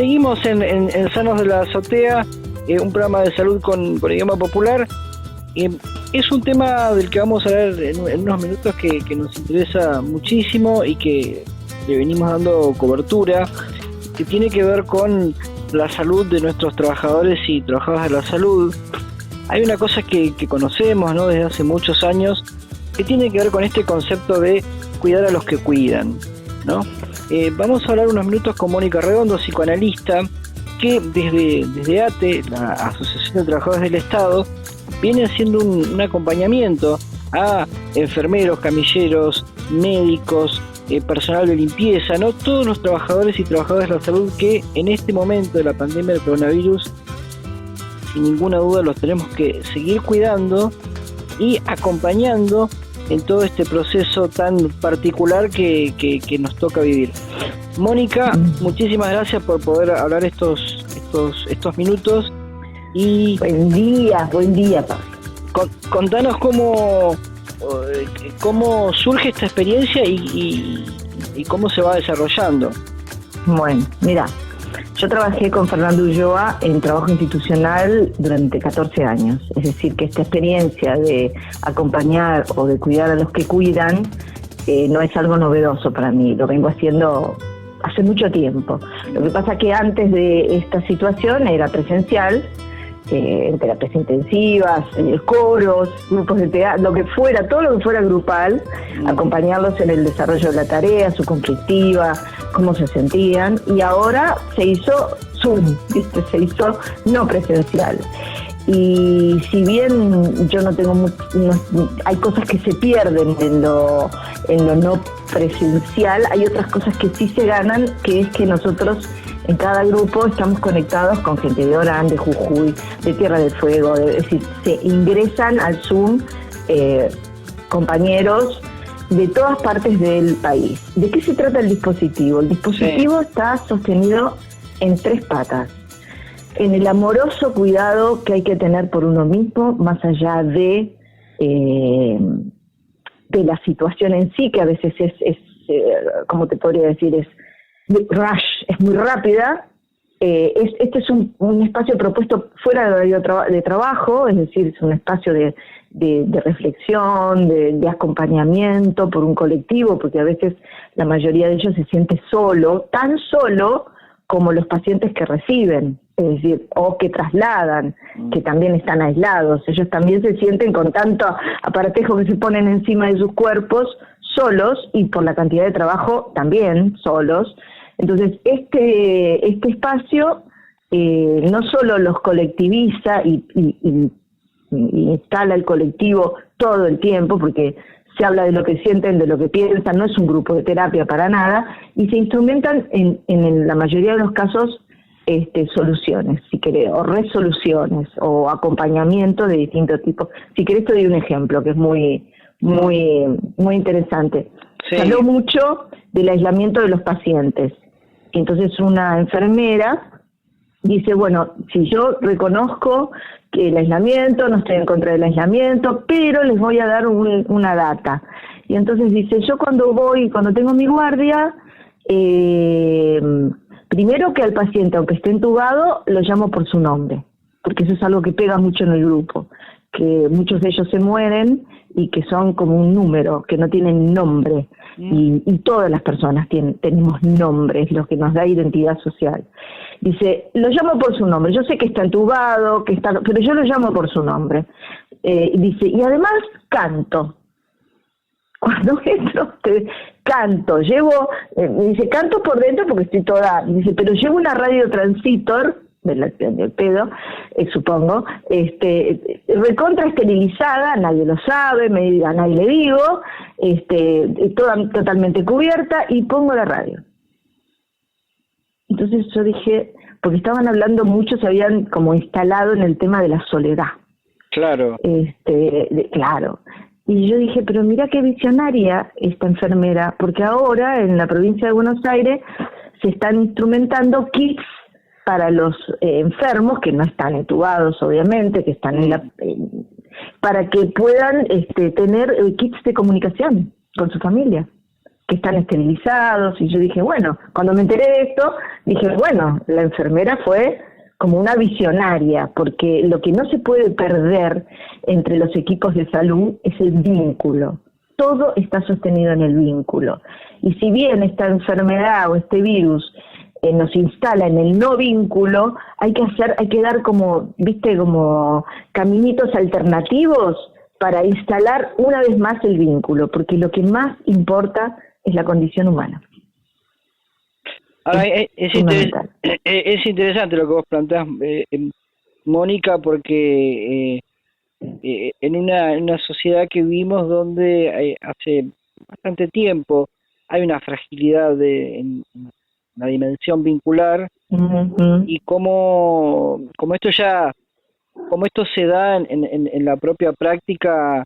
Seguimos en Sanos de la Azotea, un programa de salud con idioma popular. Es un tema del que vamos a hablar en unos minutos que nos interesa muchísimo y que le venimos dando cobertura, que tiene que ver con la salud de nuestros trabajadores y trabajadoras de la salud. Hay una cosa que conocemos, ¿no?, desde hace muchos años, que tiene que ver con este concepto de cuidar a los que cuidan, ¿no? Vamos a hablar unos minutos con Mónica Redondo, psicoanalista, que desde ATE, la Asociación de Trabajadores del Estado, viene haciendo un acompañamiento a enfermeros, camilleros, médicos, personal de limpieza, ¿no? Todos los trabajadores y trabajadoras de la salud que en este momento de la pandemia del coronavirus, sin ninguna duda, los tenemos que seguir cuidando y acompañando en todo este proceso tan particular que nos toca vivir. Mónica, muchísimas gracias por poder hablar estos minutos. Y buen día, Pablo. Contanos cómo surge esta experiencia y cómo se va desarrollando. Bueno, mira, yo trabajé con Fernando Ulloa en trabajo institucional durante 14 años. Es decir, que esta experiencia de acompañar o de cuidar a los que cuidan no es algo novedoso para mí. Lo vengo haciendo hace mucho tiempo. Lo que pasa es que antes de esta situación era presencial, en terapias intensivas, coros, grupos de teatro, todo lo que fuera grupal, acompañarlos en el desarrollo de la tarea, su conflictiva, cómo se sentían, y ahora se hizo Zoom, ¿viste? Se hizo no presencial. Y si bien yo no tengo hay cosas que se pierden en lo no presencial, hay otras cosas que sí se ganan, que es que nosotros en cada grupo estamos conectados con gente de Orán, de Jujuy, de Tierra del Fuego, es decir, se ingresan al Zoom compañeros de todas partes del país. ¿De qué se trata el dispositivo? El dispositivo está sostenido en 3 patas. En el amoroso cuidado que hay que tener por uno mismo, más allá de la situación en sí, que a veces es ¿cómo te podría decir? Es rush, es muy rápida. Este es un espacio propuesto fuera del horario de trabajo, es decir, es un espacio de reflexión, de acompañamiento por un colectivo, porque a veces la mayoría de ellos se siente solo, tan solo como los pacientes que reciben, es decir, o que trasladan, que también están aislados. Ellos también se sienten con tanto aparatejo que se ponen encima de sus cuerpos, solos, y por la cantidad de trabajo también solos. Entonces, este espacio no solo los colectiviza y instala el colectivo todo el tiempo, porque se habla de lo que sienten, de lo que piensan, no es un grupo de terapia para nada, y se instrumentan en la mayoría de los casos soluciones, si querés, o resoluciones, o acompañamiento de distintos tipos. Si querés te doy un ejemplo que es muy interesante. Sí. Se habló mucho del aislamiento de los pacientes. Entonces una enfermera dice, bueno, si yo reconozco que el aislamiento, no estoy en contra del aislamiento, pero les voy a dar una data. Y entonces dice, yo cuando tengo mi guardia, primero que al paciente, aunque esté entubado, lo llamo por su nombre, porque eso es algo que pega mucho en el grupo, que muchos de ellos se mueren y que son como un número, que no tienen nombre. Y todas las personas tenemos nombres, lo que nos da identidad social. Dice, lo llamo por su nombre, yo sé que está entubado, pero yo lo llamo por su nombre. Dice, y además canto. Cuando entro, canto, dice, canto por dentro porque estoy toda, dice, pero llevo una radio transistor, del pedo, supongo, recontra esterilizada, nadie lo sabe, a nadie le digo, toda totalmente cubierta, y pongo la radio. Entonces yo dije, porque estaban hablando mucho, se habían como instalado en el tema de la soledad. Claro. Claro. Y yo dije, pero mira qué visionaria esta enfermera, porque ahora en la provincia de Buenos Aires se están instrumentando kits para los enfermos que no están entubados, obviamente, que están para que puedan tener kits de comunicación con su familia, que están esterilizados, y yo dije, bueno, cuando me enteré de esto, dije, bueno, la enfermera fue como una visionaria, porque lo que no se puede perder entre los equipos de salud es el vínculo. Todo está sostenido en el vínculo. Y si bien esta enfermedad o este virus nos instala en el no vínculo, hay que dar como, viste, como caminitos alternativos para instalar una vez más el vínculo, porque lo que más importa es la condición humana. Ahora, es interesante lo que vos planteás, Mónica, porque en una sociedad que vivimos donde hace bastante tiempo hay una fragilidad en la dimensión vincular, y como esto se da en la propia práctica,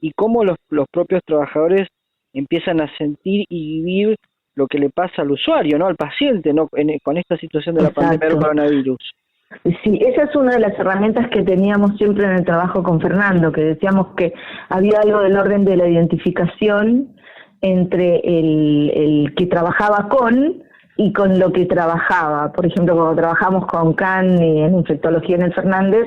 y cómo los propios trabajadores empiezan a sentir y vivir lo que le pasa al usuario, ¿no? Al paciente, ¿no? Con esta situación de la pandemia del coronavirus. Sí, esa es una de las herramientas que teníamos siempre en el trabajo con Fernando, que decíamos que había algo del orden de la identificación entre el que trabajaba con y con lo que trabajaba. Por ejemplo, cuando trabajamos con CAN y en infectología en el Fernández,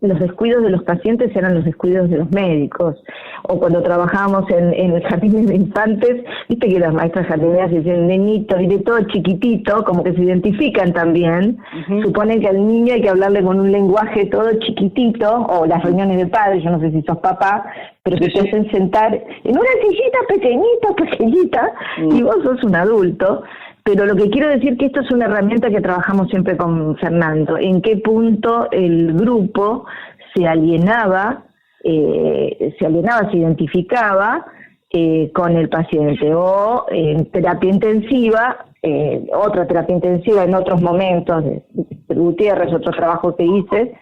los descuidos de los pacientes eran los descuidos de los médicos. O cuando trabajábamos en el jardín de infantes, viste que las maestras jardineras dicen nenito, y de todo chiquitito, como que se identifican también. Suponen que al niño hay que hablarle con un lenguaje todo chiquitito, o las reuniones de padres, yo no sé si sos papá, pero que te hacen sentar en una sillita pequeñita, y vos sos un adulto. Pero lo que quiero decir que esto es una herramienta que trabajamos siempre con Fernando. ¿En qué punto el grupo se alienaba, se identificaba con el paciente? O en terapia intensiva, otra terapia intensiva en otros momentos, de Gutiérrez, otro trabajo que hice,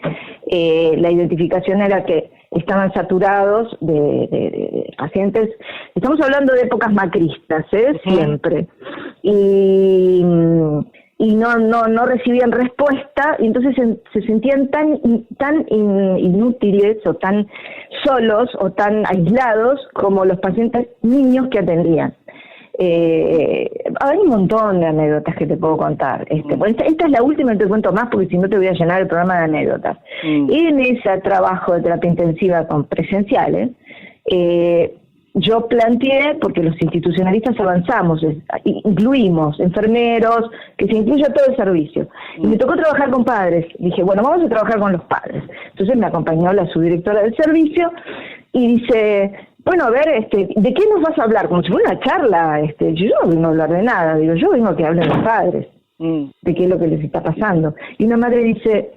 la identificación era que estaban saturados de pacientes. Estamos hablando de épocas macristas, siempre. Y no recibían respuesta, y entonces se sentían tan inútiles o tan solos o tan aislados como los pacientes niños que atendían. Hay un montón de anécdotas que te puedo contar. Esta es la última, te cuento más porque si no te voy a llenar el programa de anécdotas. En ese trabajo de terapia intensiva con presenciales, yo planteé, porque los institucionalistas avanzamos, incluimos enfermeros, que se incluya todo el servicio. Y me tocó trabajar con padres. Dije, bueno, vamos a trabajar con los padres. Entonces me acompañó la subdirectora del servicio y dice, bueno, a ver, ¿de qué nos vas a hablar? Como si fuera una charla. Yo no vengo a hablar de nada. Digo, yo vengo a que hablen los padres de qué es lo que les está pasando. Y una madre dice,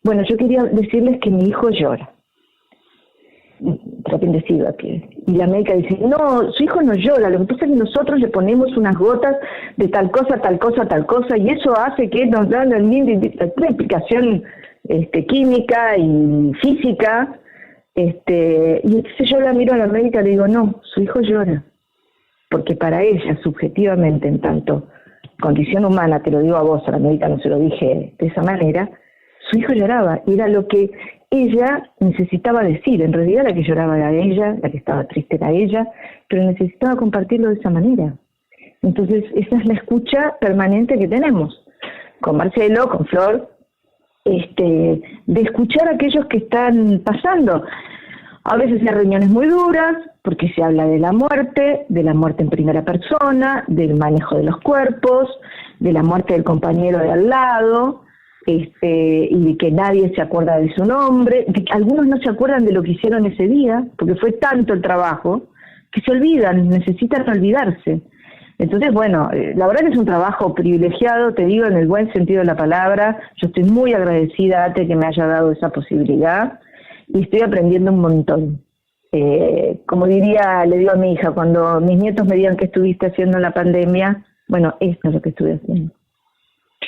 bueno, yo quería decirles que mi hijo llora. Terapia intensiva, y la médica dice, no, su hijo no llora, lo que pasa es que nosotros le ponemos unas gotas de tal cosa, y eso hace que nos dan una explicación química y física, y entonces yo la miro a la médica y le digo, no, su hijo llora, porque para ella, subjetivamente, en tanto condición humana, te lo digo a vos, a la médica no se lo dije de esa manera, su hijo lloraba, y era lo que ella necesitaba decir. En realidad la que lloraba era ella, la que estaba triste era ella, pero necesitaba compartirlo de esa manera. Entonces esa es la escucha permanente que tenemos, con Marcelo, con Flor, de escuchar a aquellos que están pasando. A veces hay reuniones muy duras, porque se habla de la muerte en primera persona, del manejo de los cuerpos, de la muerte del compañero de al lado, y de que nadie se acuerda de su nombre, de que algunos no se acuerdan de lo que hicieron ese día, porque fue tanto el trabajo, que se olvidan, necesitan olvidarse. Entonces, bueno, la verdad que es un trabajo privilegiado, te digo, en el buen sentido de la palabra. Yo estoy muy agradecida, Ate, que me haya dado esa posibilidad, y estoy aprendiendo un montón. Como le digo a mi hija, cuando mis nietos me digan qué estuviste haciendo en la pandemia, bueno, esto es lo que estuve haciendo,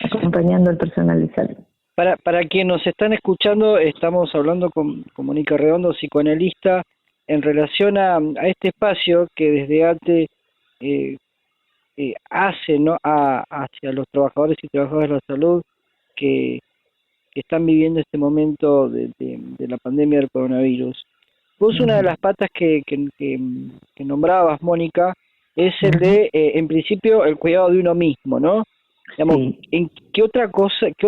acompañando al personal de salud. Para quienes nos están escuchando, estamos hablando con Mónica Redondo, psicoanalista, en relación a este espacio que desde ATE hace, ¿no?, hacia los trabajadores y trabajadoras de la salud que están viviendo este momento de la pandemia del coronavirus. Vos, una de las patas que nombrabas, Mónica, es el de, en principio, el cuidado de uno mismo, ¿no? Digamos, Sí. ¿en qué otra cosa, qué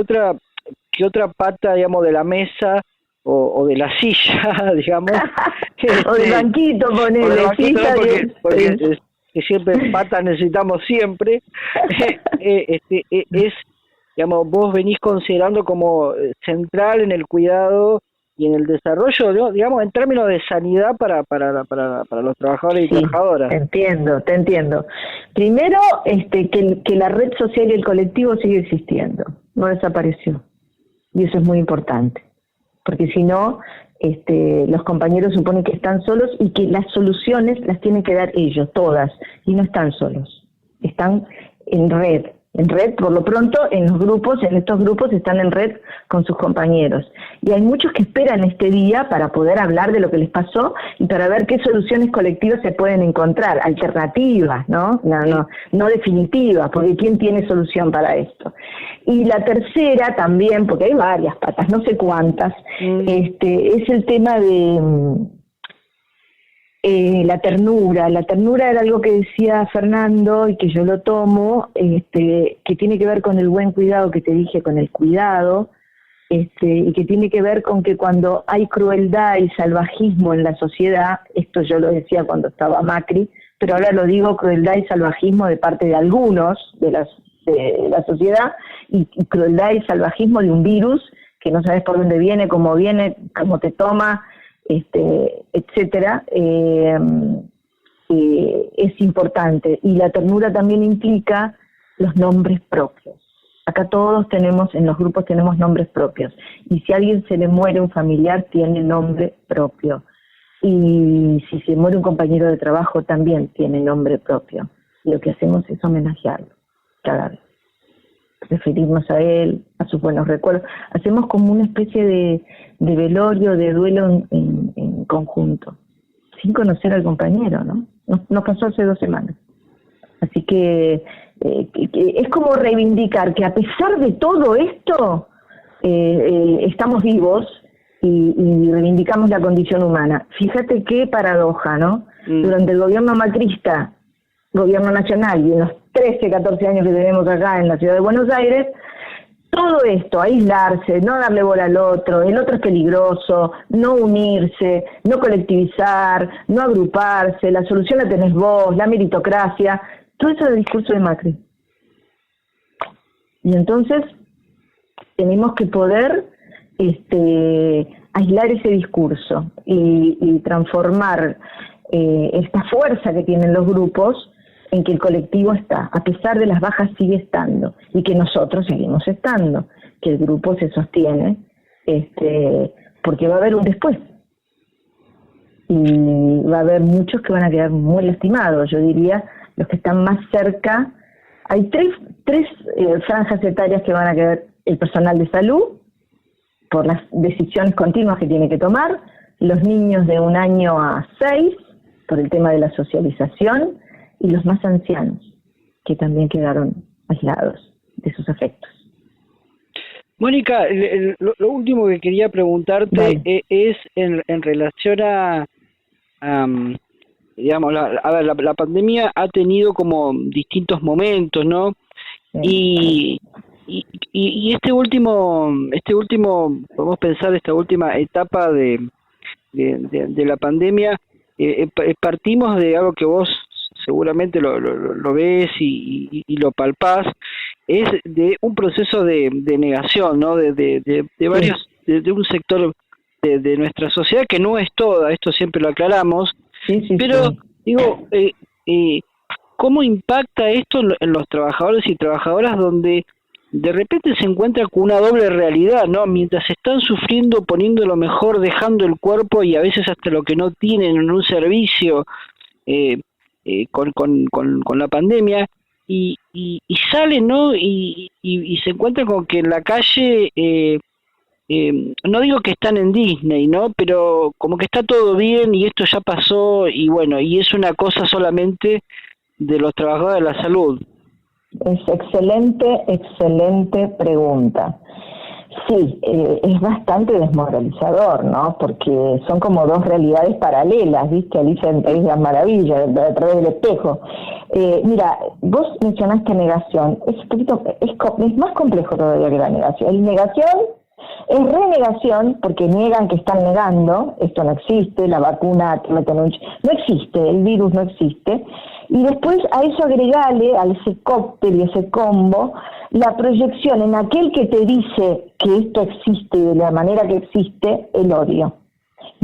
otra pata, digamos, de la mesa o de la silla, digamos? O del banquito, o del ponele. banquito, Sí, ¿no? Porque sí. que siempre patas necesitamos siempre. Es, digamos, vos venís considerando como central en el cuidado y en el desarrollo, ¿no? Digamos, en términos de sanidad para los trabajadores y Sí, trabajadoras. te entiendo. Primero, que la red social y el colectivo sigue existiendo, no desapareció. Y eso es muy importante, porque si no, los compañeros suponen que están solos y que las soluciones las tienen que dar ellos, todas, y no están solos, están en red por lo pronto en estos grupos están en red con sus compañeros. Y hay muchos que esperan este día para poder hablar de lo que les pasó y para ver qué soluciones colectivas se pueden encontrar, alternativas, ¿no? No definitivas, porque ¿quién tiene solución para esto? Y la tercera también, porque hay varias patas, no sé cuántas, es el tema de la ternura. La ternura era algo que decía Fernando y que yo lo tomo, que tiene que ver con el buen cuidado que te dije, con el cuidado, y que tiene que ver con que cuando hay crueldad y salvajismo en la sociedad, esto yo lo decía cuando estaba Macri, pero ahora lo digo, crueldad y salvajismo de parte de algunos de la sociedad, y crueldad y salvajismo de un virus que no sabes por dónde viene, cómo te toma, etcétera, es importante. Y la ternura también implica los nombres propios. Acá todos tenemos, en los grupos tenemos nombres propios. Y si a alguien se le muere un familiar, tiene nombre propio. Y si se muere un compañero de trabajo, también tiene nombre propio. Y lo que hacemos es homenajearlo cada vez. Referirnos a él, a sus buenos recuerdos. Hacemos como una especie de velorio, de duelo en conjunto, sin conocer al compañero, ¿no? Nos pasó hace 2 semanas. Así que es como reivindicar que a pesar de todo esto, estamos vivos y reivindicamos la condición humana. Fíjate qué paradoja, ¿no? Durante el gobierno macrista, gobierno nacional, y en los 13, 14 años que tenemos acá en la ciudad de Buenos Aires, todo esto, aislarse, no darle bola al otro, el otro es peligroso, no unirse, no colectivizar, no agruparse, la solución la tenés vos, la meritocracia, todo eso es el discurso de Macri. Y entonces tenemos que poder aislar ese discurso y transformar esta fuerza que tienen los grupos en que el colectivo está, a pesar de las bajas sigue estando, y que nosotros seguimos estando, que el grupo se sostiene, porque va a haber un después. Y va a haber muchos que van a quedar muy lastimados, yo diría, los que están más cerca. Hay tres franjas etarias que van a quedar: el personal de salud, por las decisiones continuas que tiene que tomar, los niños de 1 año a 6, por el tema de la socialización, y los más ancianos, que también quedaron aislados de sus efectos. Mónica, lo último que quería preguntarte es en relación a digamos, la pandemia ha tenido como distintos momentos, ¿no? Sí. Y este último, podemos pensar esta última etapa de la pandemia, partimos de algo que vos seguramente lo ves y lo palpás, es de un proceso de negación, ¿no? De varios, de un sector de nuestra sociedad, que no es toda, esto siempre lo aclaramos, pero digo, ¿cómo impacta esto en los trabajadores y trabajadoras donde de repente se encuentra con una doble realidad, ¿no? Mientras están sufriendo, poniendo lo mejor, dejando el cuerpo y a veces hasta lo que no tienen en un servicio con la pandemia, y salen, ¿no? Y se encuentran con que en la calle, no digo que están en Disney, ¿no? Pero como que está todo bien y esto ya pasó, y bueno, y es una cosa solamente de los trabajadores de la salud. Es excelente pregunta. Sí, es bastante desmoralizador, ¿no? Porque son como dos realidades paralelas, ¿viste? Alicia en el País de las Maravillas, a través del espejo. Mira, vos mencionaste negación, es más complejo todavía que la negación. La negación es renegación, porque niegan que están negando, esto no existe, la vacuna no existe, el virus no existe, y después a eso agregale, a ese cóctel y ese combo, la proyección en aquel que te dice que esto existe de la manera que existe, el odio.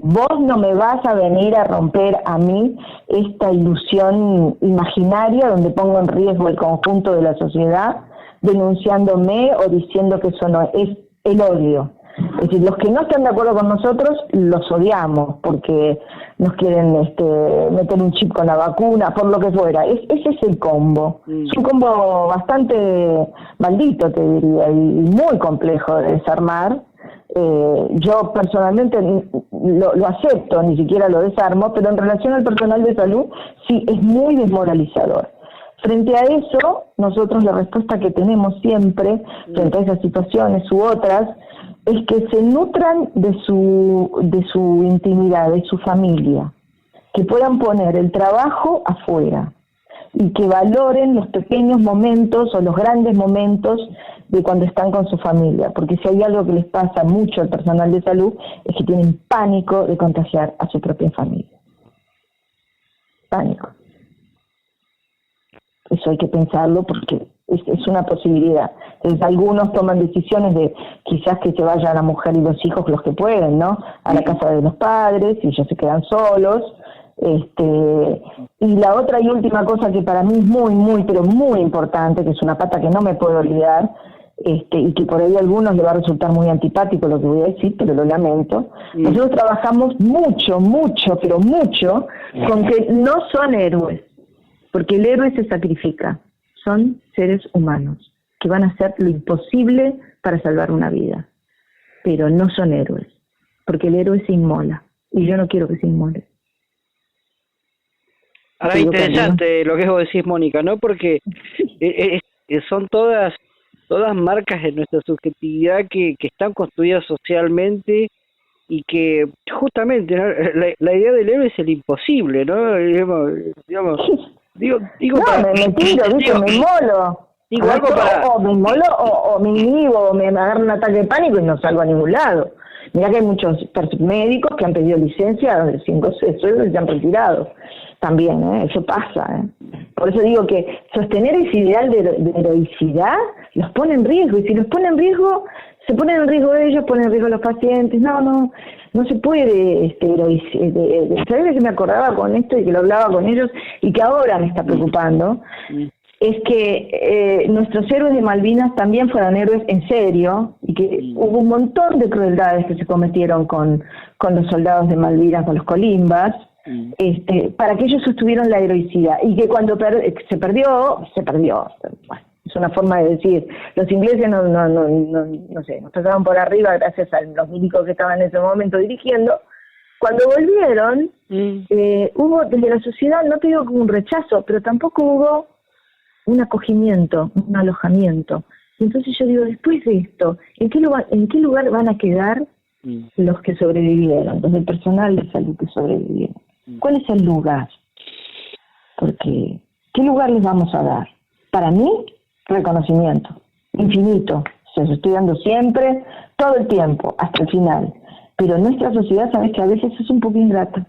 Vos no me vas a venir a romper a mí esta ilusión imaginaria donde pongo en riesgo el conjunto de la sociedad, denunciándome o diciendo que eso no es el odio. Es decir, los que no están de acuerdo con nosotros los odiamos porque nos quieren meter un chip con la vacuna, por lo que fuera. Ese es el combo. Es un combo bastante maldito, te diría, y muy complejo de desarmar. Yo personalmente lo acepto, ni siquiera lo desarmo, pero en relación al personal de salud sí es muy desmoralizador. Frente a eso, nosotros la respuesta que tenemos siempre, frente a esas situaciones u otras, es que se nutran de su intimidad, de su familia, que puedan poner el trabajo afuera y que valoren los pequeños momentos o los grandes momentos de cuando están con su familia, porque si hay algo que les pasa mucho al personal de salud es que tienen pánico de contagiar a su propia familia. Pánico. Eso hay que pensarlo porque es una posibilidad. Entonces, algunos toman decisiones de quizás que se vaya la mujer y los hijos, los que pueden, ¿no? A la casa de los padres y ellos se quedan solos. Y la otra y última cosa que para mí es muy, pero muy importante, que es una pata que no me puedo olvidar, y que por ahí a algunos le va a resultar muy antipático lo que voy a decir, pero lo lamento. Nosotros trabajamos mucho, pero mucho, con que no son héroes, porque el héroe se sacrifica. Son seres humanos que van a hacer lo imposible para salvar una vida, pero no son héroes, porque el héroe se inmola, y yo no quiero que se inmole. Ahora, interesante lo que vos decís, Mónica, ¿no? Porque son todas marcas de nuestra subjetividad que están construidas socialmente y que justamente, ¿no? la idea del héroe es el imposible, ¿no? Digamos digo no, me tiro, ¿viste? Me inmolo. Digo algo para... O me inmolo o me inhibo o me agarro un ataque de pánico y no salgo a ningún lado. Mirá que hay muchos médicos que han pedido licencia de 5 sueldos y se han retirado. También, eso pasa. Por eso digo que sostener ese ideal de heroicidad los pone en riesgo. Y si los pone en riesgo, se ponen en riesgo ellos, ponen en riesgo los pacientes. No se puede heroizar. ¿Sabes que me acordaba con esto y que lo hablaba con ellos y que ahora me está preocupando? Es que nuestros héroes de Malvinas también fueron héroes en serio y que hubo un montón de crueldades que se cometieron con los soldados de Malvinas, con los colimbas, para que ellos sostuvieron la heroicidad y que cuando se perdió. Bueno, es una forma de decir, los ingleses no sé, nos pasaron por arriba gracias a los milicos que estaban en ese momento dirigiendo. Cuando volvieron, hubo desde la sociedad, no te digo como un rechazo, pero tampoco hubo un acogimiento, un alojamiento. Y entonces yo digo, después de esto, ¿en qué lugar van a quedar los que sobrevivieron, los del personal de salud que sobrevivieron? ¿Cuál es el lugar? Porque, ¿qué lugar les vamos a dar? Para mí, reconocimiento, infinito. Se los estoy dando siempre, todo el tiempo, hasta el final. Pero nuestra sociedad, sabes que a veces es un poco ingrata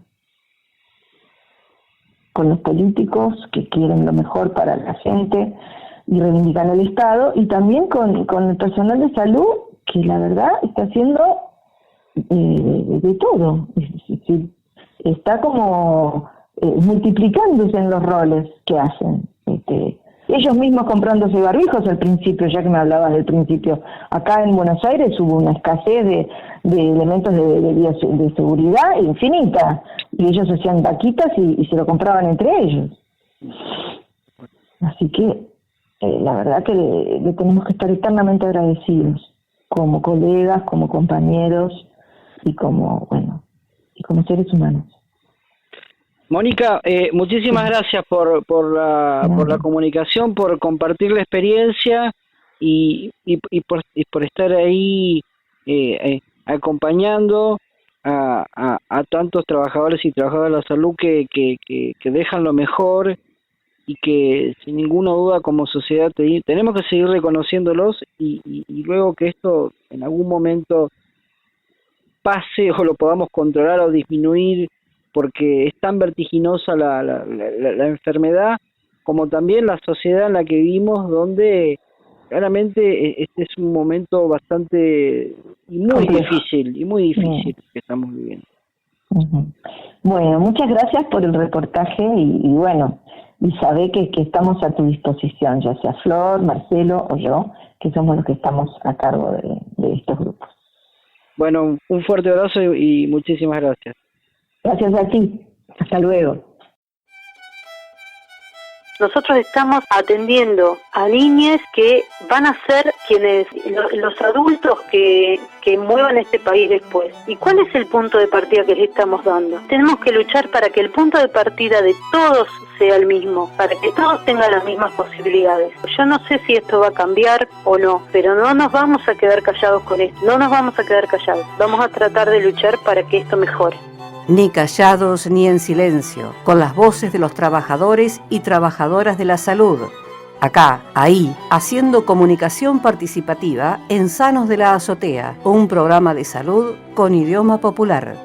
con los políticos que quieren lo mejor para la gente y reivindican el Estado, y también con el personal de salud, que la verdad está haciendo de todo. Es decir, está como multiplicándose en los roles que hacen. Ellos mismos comprándose barbijos al principio, ya que me hablabas del principio. Acá en Buenos Aires hubo una escasez de elementos de seguridad infinita, y ellos hacían vaquitas y se lo compraban entre ellos. Así que la verdad que le tenemos que estar eternamente agradecidos, como colegas, como compañeros y como seres humanos. Mónica, muchísimas gracias por la comunicación, por compartir la experiencia y por estar ahí acompañando a tantos trabajadores y trabajadoras de la salud que dejan lo mejor y que sin ninguna duda como sociedad tenemos que seguir reconociéndolos y luego que esto en algún momento pase o lo podamos controlar o disminuir porque es tan vertiginosa la enfermedad como también la sociedad en la que vivimos donde claramente este es un momento bastante y muy difícil que estamos viviendo. Uh-huh. Bueno, muchas gracias por el reportaje y bueno, y sabé que estamos a tu disposición, ya sea Flor, Marcelo o yo, que somos los que estamos a cargo de estos grupos. Bueno, un fuerte abrazo y muchísimas gracias. Gracias a ti. Hasta luego. Nosotros estamos atendiendo a niñas que van a ser quienes, los adultos que muevan este país después. ¿Y cuál es el punto de partida que les estamos dando? Tenemos que luchar para que el punto de partida de todos sea el mismo, para que todos tengan las mismas posibilidades. Yo no sé si esto va a cambiar o no, pero no nos vamos a quedar callados con esto, no nos vamos a quedar callados. Vamos a tratar de luchar para que esto mejore. Ni callados ni en silencio, con las voces de los trabajadores y trabajadoras de la salud. Acá, ahí, haciendo comunicación participativa en Sanos de la Azotea, un programa de salud con idioma popular.